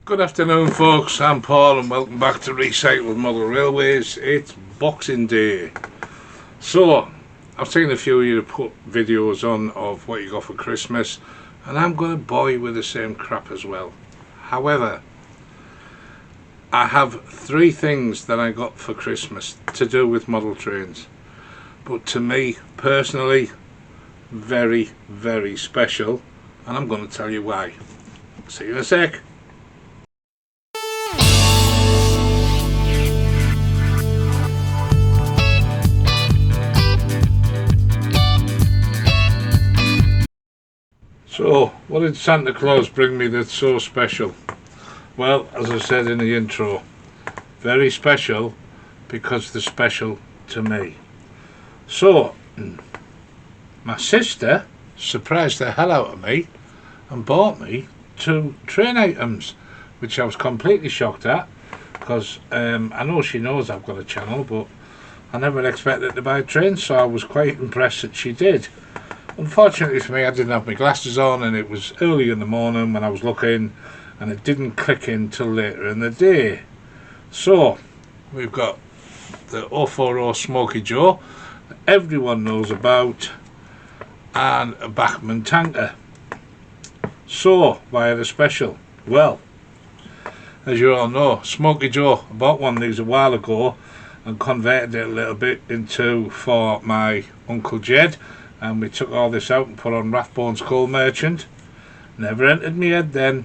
Good afternoon folks, I'm Paul and welcome back to Recycled Model Railways. It's Boxing Day. So, I've seen a few of you put videos on of what you got for Christmas, and I'm going to bore you with the same crap as well. However, I have three things that I got for Christmas to do with model trains. But to me, personally, very, very special, and I'm going to tell you why. See you in a sec. So, what did Santa Claus bring me that's so special? Well, as I said in the intro, very special because they're special to me. So, my sister surprised the hell out of me and bought me two train items, which I was completely shocked at because I know she knows I've got a channel, but I never expected to buy trains, so I was quite impressed that she did. Unfortunately for me, I didn't have my glasses on and it was early in the morning when I was looking, and it didn't click in till later in the day. So we've got the 040 Smoky Joe that everyone knows about, and a Bachmann tanker. So why are they special? Well, as you all know, Smoky Joe, I bought one of these a while ago and converted it a little bit into for my Uncle Jed, and we took all this out and put on Rathbone's Coal Merchant. Never entered me head then,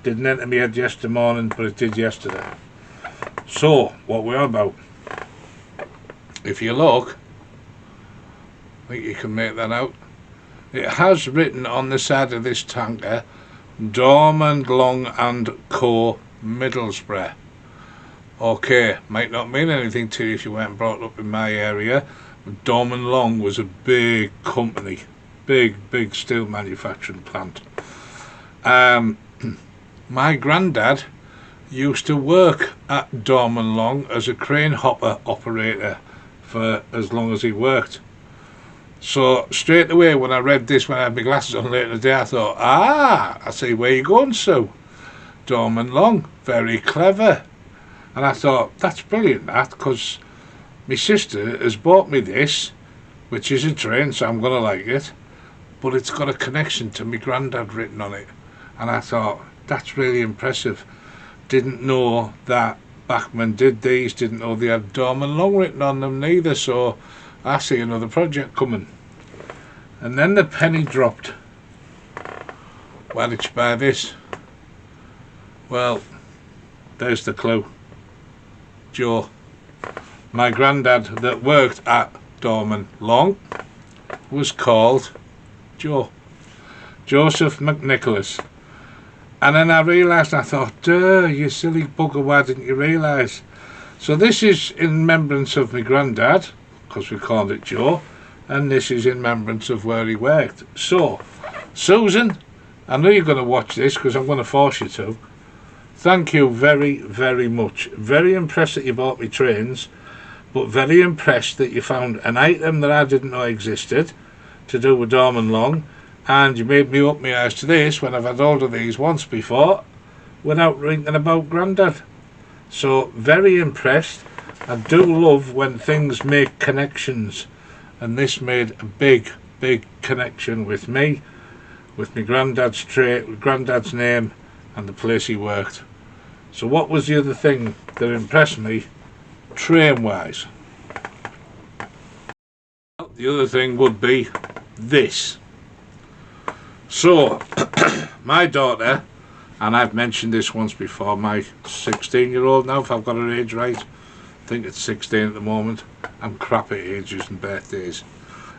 didn't enter me head yesterday morning, but it did yesterday. So, what we're on about, if you look, I think you can make that out, it has written on the side of this tanker, Dorman Long and Co. Middlesbrough. Okay, might not mean anything to you if you weren't brought up in my area. Dorman Long was a big company, big steel manufacturing plant. My granddad used to work at Dorman Long as a crane hopper operator for as long as he worked. So straight away when I read this, when I had my glasses on later in the day, I thought, I see where you're going, Sue. Dorman Long, very clever. And I thought, that's brilliant, that, because my sister has bought me this, which is a train, so I'm going to like it, but it's got a connection to my granddad written on it. And I thought, that's really impressive. Didn't know that Bachmann did these, didn't know they had Dorman Long written on them neither, so I see another project coming. And then the penny dropped. Why did you buy this? Well, there's the clue. Joe. My granddad that worked at Dorman Long was called Joe. Joseph McNicholas. And then I realised, I thought, duh, you silly bugger, why didn't you realise? So this is in remembrance of my granddad, because we called it Joe, and this is in remembrance of where he worked. So, Susan, I know you're going to watch this because I'm going to force you to. Thank you very, very much. Very impressed that you bought me trains, but very impressed that you found an item that I didn't know existed to do with Dorman Long, and you made me up my eyes to this when I've had all of these once before without thinking about Grandad. So very impressed. I do love when things make connections, and this made a big connection with me, with my granddad's name and the place he worked. So what was the other thing that impressed me train wise? The other thing would be this. So my daughter, and I've mentioned this once before, my 16-year-old now, if I've got her age right, I think it's 16 at the moment. I'm crap at ages and birthdays.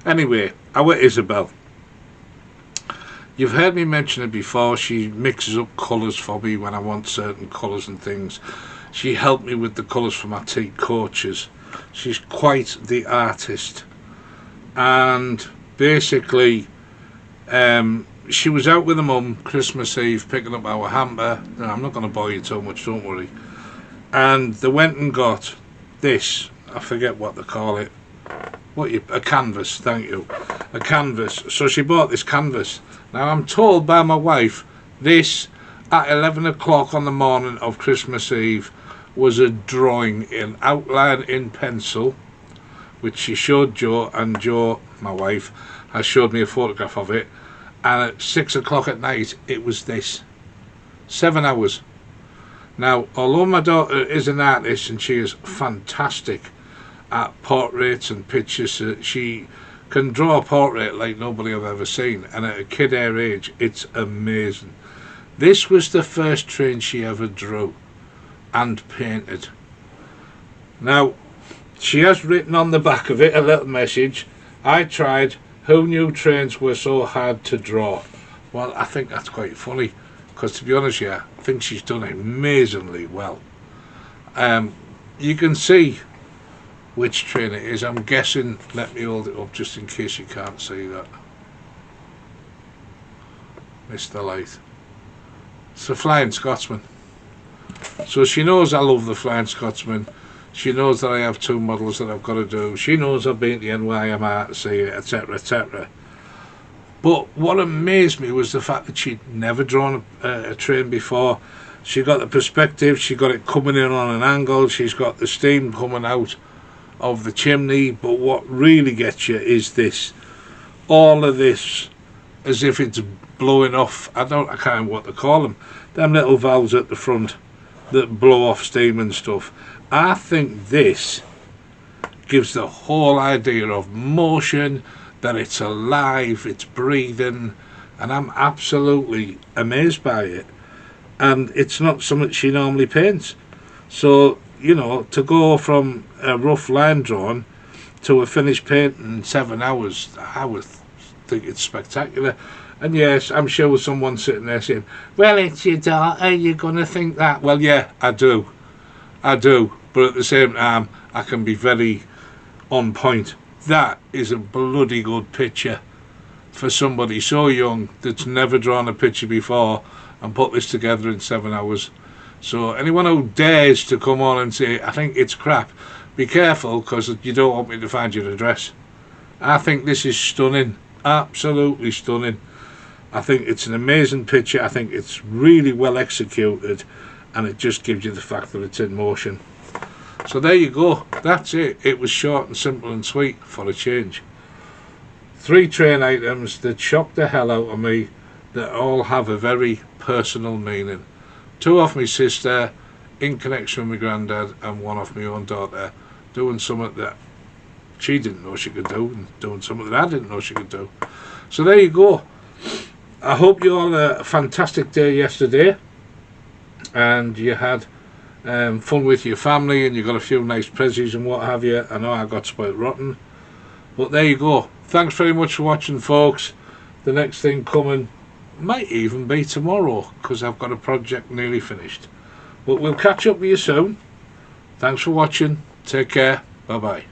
Anyway, our Isabel, you've heard me mention it before. She mixes up colours for me when I want certain colours and things. She helped me with the colours for my teak coaches. She's quite the artist. And basically, she was out with her mum Christmas Eve picking up our hamper. No, I'm not going to bore you too much, don't worry. And they went and got this, I forget what they call it. A canvas, thank you. A canvas. So she bought this canvas. Now I'm told by my wife, this At 11 o'clock on the morning of Christmas Eve was a drawing in outline in pencil, which she showed Joe, and Joe, my wife, has showed me a photograph of it. And at 6 o'clock at night, it was this. 7 hours. Now, although my daughter is an artist and she is fantastic at portraits and pictures, she can draw a portrait like nobody I've ever seen, and at a kid her age, it's amazing. This was the first train she ever drew and painted. Now, she has written on the back of it a little message. I tried. Who knew trains were so hard to draw? Well, I think that's quite funny, because to be honest, yeah, I think she's done amazingly well. You can see which train it is. I'm guessing, let me hold it up just in case you can't see that. Missed the light. It's the Flying Scotsman. So she knows I love the Flying Scotsman. She knows that I have 2 models that I've got to do. She knows I've been to NYMR to see it, etc, etc. But what amazed me was the fact that she'd never drawn a train before. She got the perspective, she got it coming in on an angle, she's got the steam coming out of the chimney. But what really gets you is this. All of this as if it's blowing off. I can't remember what to call them. Them little valves at the front that blow off steam and stuff. I think this gives the whole idea of motion, that it's alive, it's breathing, and I'm absolutely amazed by it. And it's not something she normally paints. So, you know, to go from a rough line drawing to a finished paint in 7 hours, I would think it's spectacular. And yes, I'm sure someone sitting there saying, well, it's your daughter, you're going to think that. Well, yeah, I do. But at the same time, I can be very on point. That is a bloody good picture for somebody so young that's never drawn a picture before and put this together in 7 hours. So anyone who dares to come on and say, I think it's crap, be careful, because you don't want me to find your address. I think this is stunning. Absolutely stunning. I think it's an amazing picture. I think it's really well executed, and it just gives you the fact that it's in motion. So there you go. That's it. It was short and simple and sweet for a change. 3 train items that shocked the hell out of me, that all have a very personal meaning. 2 off my sister in connection with my granddad, and 1 off my own daughter doing something that she didn't know she could do, and doing something that I didn't know she could do. So there you go. I hope you all had a fantastic day yesterday, and you had fun with your family, and you got a few nice prezzies and what have you. I know I got spoiled rotten, but there you go. Thanks very much for watching, folks. The next thing coming might even be tomorrow, because I've got a project nearly finished. But we'll catch up with you soon. Thanks for watching. Take care. Bye bye.